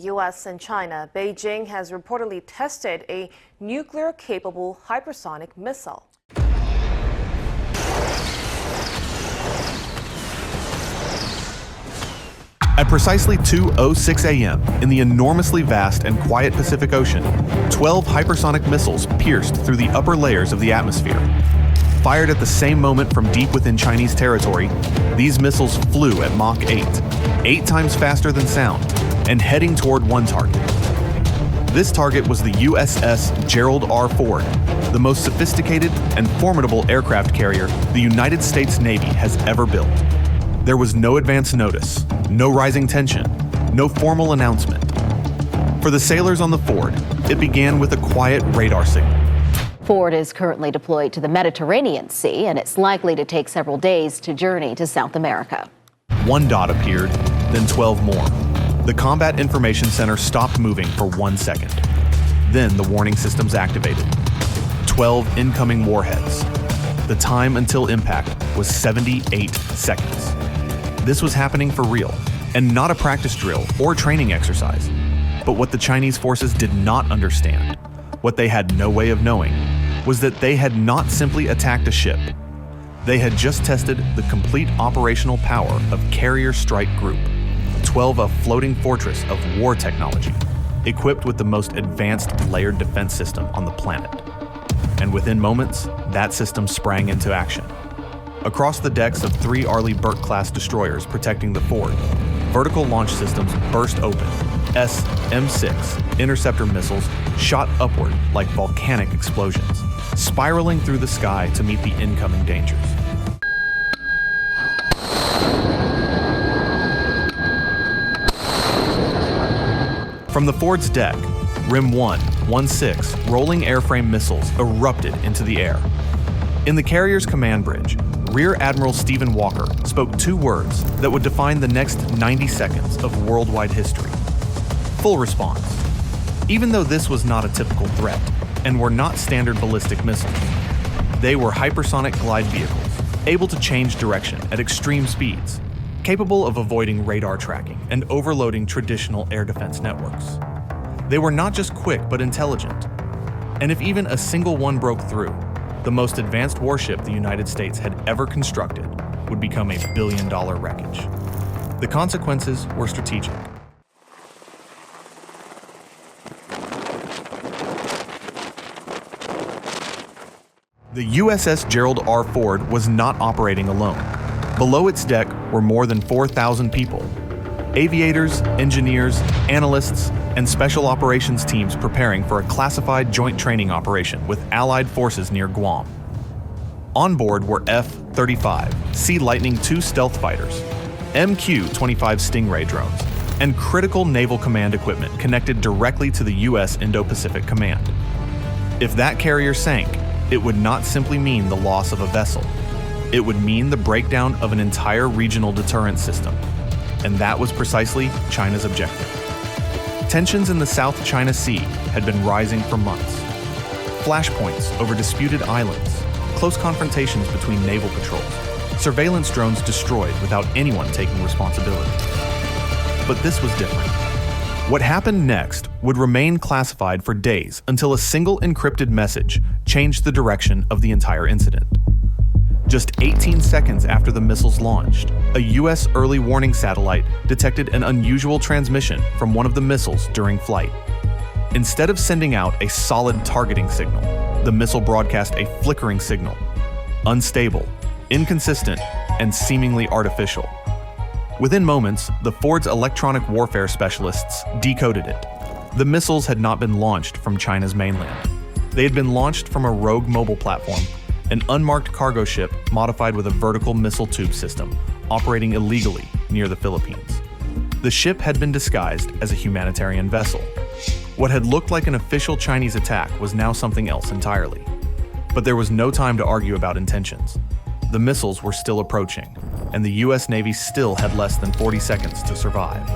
U.S. and China, Beijing has reportedly tested a nuclear-capable hypersonic missile. At precisely 2:06 a.m. in the enormously vast and quiet Pacific Ocean, 12 hypersonic missiles pierced through the upper layers of the atmosphere. Fired at the same moment from deep within Chinese territory, these missiles flew at Mach 8 times faster than sound, and heading toward one target. This target was the USS Gerald R. Ford, the most sophisticated and formidable aircraft carrier the United States Navy has ever built. There was no advance notice, no rising tension, no formal announcement. For the sailors on the Ford, it began with a quiet radar signal. Ford is currently deployed to the Mediterranean Sea, and it's likely to take several days to journey to South America. One dot appeared, then 12 more. The Combat Information Center stopped moving for 1 second. Then the warning systems activated. 12 incoming warheads. The time until impact was 78 seconds. This was happening for real, and not a practice drill or training exercise. But what the Chinese forces did not understand, what they had no way of knowing, was that they had not simply attacked a ship. They had just tested the complete operational power of Carrier Strike Group, 12 a floating fortress of war technology, equipped with the most advanced layered defense system on the planet. And within moments, that system sprang into action. Across the decks of 3 Arleigh Burke-class destroyers protecting the Ford, vertical launch systems burst open. M6 interceptor missiles shot upward like volcanic explosions, spiraling through the sky to meet the incoming dangers. From the Ford's deck, RIM 1-16 rolling airframe missiles erupted into the air. In the carrier's command bridge, Rear Admiral Stephen Walker spoke 2 words that would define the next 90 seconds of worldwide history. Full response. Even though this was not a typical threat, and were not standard ballistic missiles, they were hypersonic glide vehicles, able to change direction at extreme speeds, capable of avoiding radar tracking and overloading traditional air defense networks. They were not just quick but intelligent. And if even a single one broke through, the most advanced warship the United States had ever constructed would become a billion-dollar wreckage. The consequences were strategic. The USS Gerald R. Ford was not operating alone. Below its deck were more than 4,000 people. Aviators, engineers, analysts, and special operations teams preparing for a classified joint training operation with Allied forces near Guam. On board were F-35 Sea Lightning II stealth fighters, MQ-25 Stingray drones, and critical naval command equipment connected directly to the U.S. Indo-Pacific Command. If that carrier sank, it would not simply mean the loss of a vessel. It would mean the breakdown of an entire regional deterrence system. And that was precisely China's objective. Tensions in the South China Sea had been rising for months. Flashpoints over disputed islands, close confrontations between naval patrols, surveillance drones destroyed without anyone taking responsibility. But this was different. What happened next would remain classified for days until a single encrypted message changed the direction of the entire incident. Just 18 seconds after the missiles launched, a U.S. early warning satellite detected an unusual transmission from one of the missiles during flight. Instead of sending out a solid targeting signal, the missile broadcast a flickering signal, unstable, inconsistent, and seemingly artificial. Within moments, the Ford's electronic warfare specialists decoded it. The missiles had not been launched from China's mainland. They had been launched from a rogue mobile platform, an unmarked cargo ship modified with a vertical missile tube system, operating illegally near the Philippines. The ship had been disguised as a humanitarian vessel. What had looked like an official Chinese attack was now something else entirely. But there was no time to argue about intentions. The missiles were still approaching, and the U.S. Navy still had less than 40 seconds to survive.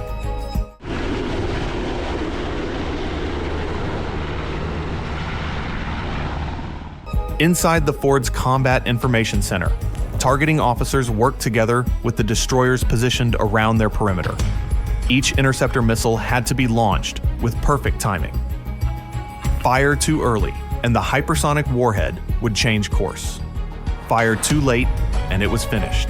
Inside the Ford's Combat Information Center, targeting officers worked together with the destroyers positioned around their perimeter. Each interceptor missile had to be launched with perfect timing. Fire too early, and the hypersonic warhead would change course. Fire too late, and it was finished.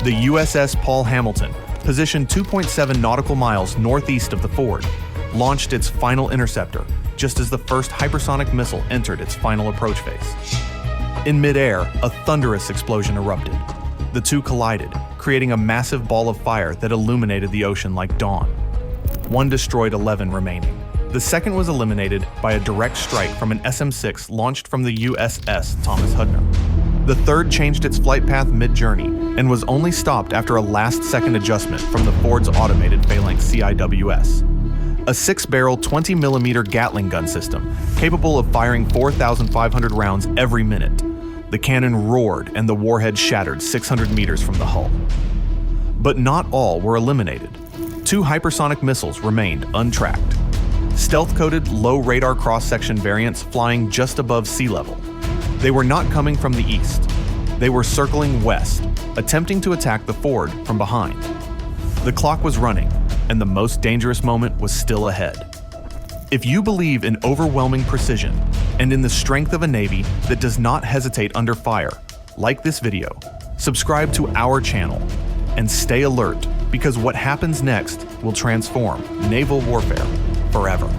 The USS Paul Hamilton, positioned 2.7 nautical miles northeast of the Ford, launched its final interceptor just as the first hypersonic missile entered its final approach phase. In midair, a thunderous explosion erupted. The two collided, creating a massive ball of fire that illuminated the ocean like dawn. One destroyed 11 remaining. The second was eliminated by a direct strike from an SM-6 launched from the USS Thomas Hudner. The third changed its flight path mid-journey and was only stopped after a last-second adjustment from the Ford's automated Phalanx CIWS. A 6-barrel 20mm Gatling gun system capable of firing 4,500 rounds every minute. The cannon roared and the warhead shattered 600 meters from the hull. But not all were eliminated. 2 hypersonic missiles remained untracked. Stealth-coated low-radar cross-section variants flying just above sea level. They were not coming from the east. They were circling west, attempting to attack the Ford from behind. The clock was running, and the most dangerous moment was still ahead. If you believe in overwhelming precision and in the strength of a Navy that does not hesitate under fire, like this video, subscribe to our channel and stay alert, because what happens next will transform naval warfare forever.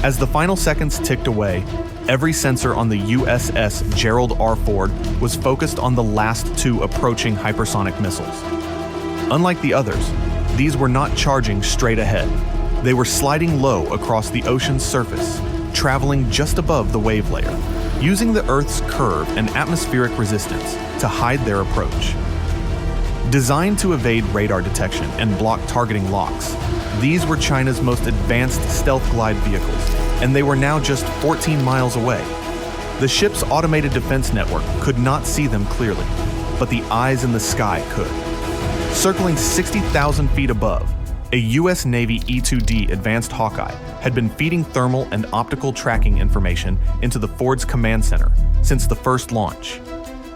As the final seconds ticked away, every sensor on the USS Gerald R. Ford was focused on the last 2 approaching hypersonic missiles. Unlike the others, these were not charging straight ahead. They were sliding low across the ocean's surface, traveling just above the wave layer, using the Earth's curve and atmospheric resistance to hide their approach. Designed to evade radar detection and block targeting locks, these were China's most advanced stealth glide vehicles, and they were now just 14 miles away. The ship's automated defense network could not see them clearly, but the eyes in the sky could. Circling 60,000 feet above, a U.S. Navy E-2D Advanced Hawkeye had been feeding thermal and optical tracking information into the Ford's command center since the first launch.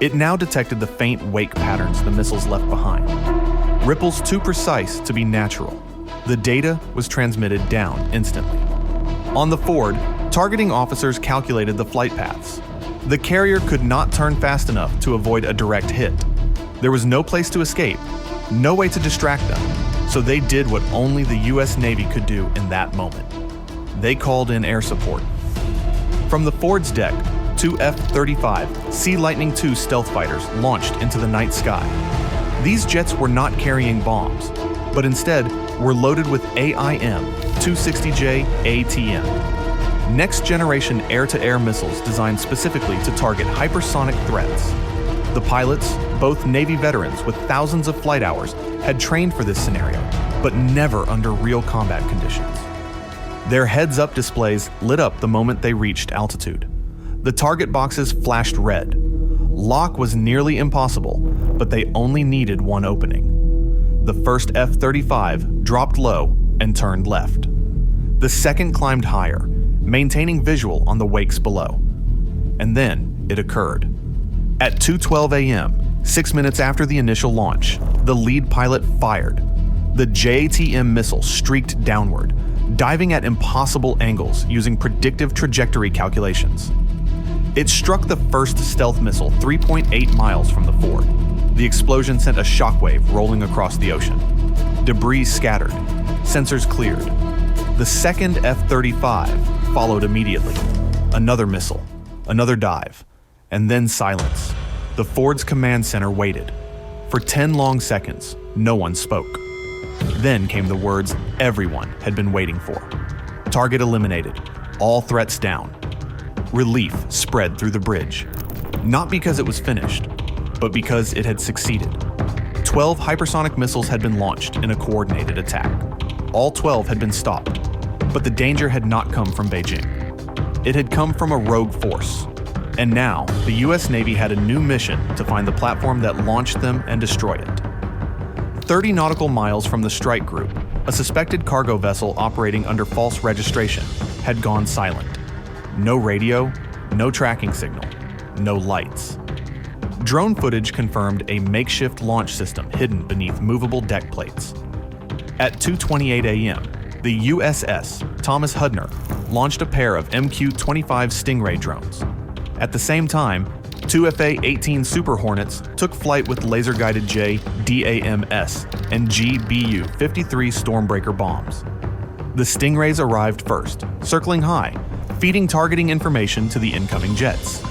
It now detected the faint wake patterns the missiles left behind. Ripples too precise to be natural. The data was transmitted down instantly. On the Ford, targeting officers calculated the flight paths. The carrier could not turn fast enough to avoid a direct hit. There was no place to escape, no way to distract them, so they did what only the U.S. Navy could do in that moment. They called in air support. From the Ford's deck, 2 F-35 Sea Lightning II stealth fighters launched into the night sky. These jets were not carrying bombs, but instead were loaded with AIM-260 JATM, next-generation air-to-air missiles designed specifically to target hypersonic threats. The pilots, both Navy veterans with thousands of flight hours, had trained for this scenario, but never under real combat conditions. Their heads-up displays lit up the moment they reached altitude. The target boxes flashed red. Lock was nearly impossible, but they only needed one opening. The first F-35 dropped low and turned left. The second climbed higher, maintaining visual on the wakes below. And then it occurred. At 2:12 a.m., 6 minutes after the initial launch, the lead pilot fired. The JATM missile streaked downward, diving at impossible angles using predictive trajectory calculations. It struck the first stealth missile 3.8 miles from the Ford. The explosion sent a shockwave rolling across the ocean. Debris scattered. Sensors cleared. The second F-35 followed immediately. Another missile, another dive, and then silence. The Ford's command center waited. For 10 long seconds, no one spoke. Then came the words everyone had been waiting for. Target eliminated. All threats down. Relief spread through the bridge. Not because it was finished, but because it had succeeded. 12 hypersonic missiles had been launched in a coordinated attack. All 12 had been stopped, but the danger had not come from Beijing. It had come from a rogue force. And now, the U.S. Navy had a new mission to find the platform that launched them and destroyed it. 30 nautical miles from the strike group, a suspected cargo vessel operating under false registration had gone silent. No radio, no tracking signal, no lights. Drone footage confirmed a makeshift launch system hidden beneath movable deck plates. At 2:28 a.m., the USS Thomas Hudner launched a pair of MQ-25 Stingray drones. At the same time, two FA-18 Super Hornets took flight with laser-guided JDAMS and GBU-53 Stormbreaker bombs. The Stingrays arrived first, circling high, feeding targeting information to the incoming jets.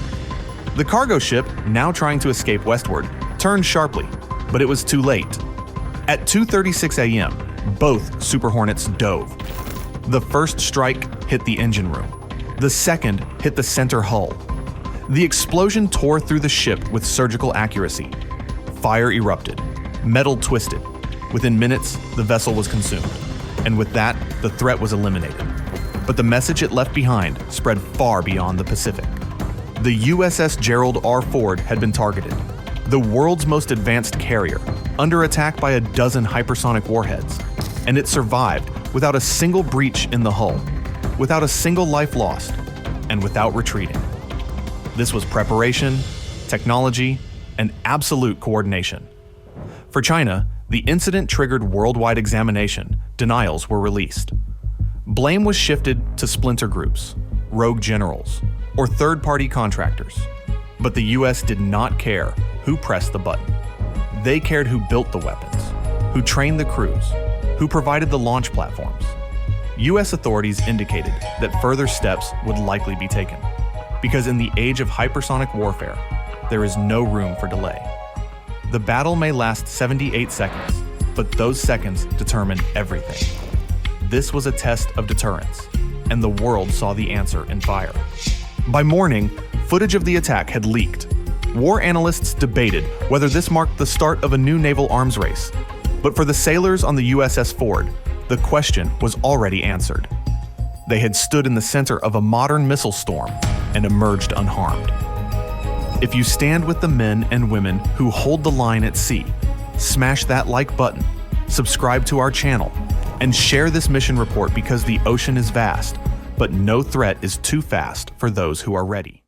The cargo ship, now trying to escape westward, turned sharply, but it was too late. At 2:36 a.m., both Super Hornets dove. The first strike hit the engine room. The second hit the center hull. The explosion tore through the ship with surgical accuracy. Fire erupted. Metal twisted. Within minutes, the vessel was consumed. And with that, the threat was eliminated. But the message it left behind spread far beyond the Pacific. The USS Gerald R. Ford had been targeted. The world's most advanced carrier, under attack by a dozen hypersonic warheads. And it survived without a single breach in the hull, without a single life lost, and without retreating. This was preparation, technology, and absolute coordination. For China, the incident triggered worldwide examination. Denials were released. Blame was shifted to splinter groups, rogue generals, or third-party contractors. But the US did not care who pressed the button. They cared who built the weapons, who trained the crews, who provided the launch platforms. US authorities indicated that further steps would likely be taken, because in the age of hypersonic warfare, there is no room for delay. The battle may last 78 seconds, but those seconds determine everything. This was a test of deterrence, and the world saw the answer in fire. By morning, footage of the attack had leaked. War analysts debated whether this marked the start of a new naval arms race. But for the sailors on the USS Ford, the question was already answered. They had stood in the center of a modern missile storm and emerged unharmed. If you stand with the men and women who hold the line at sea, smash that like button, subscribe to our channel, and share this mission report because the ocean is vast, but no threat is too fast for those who are ready.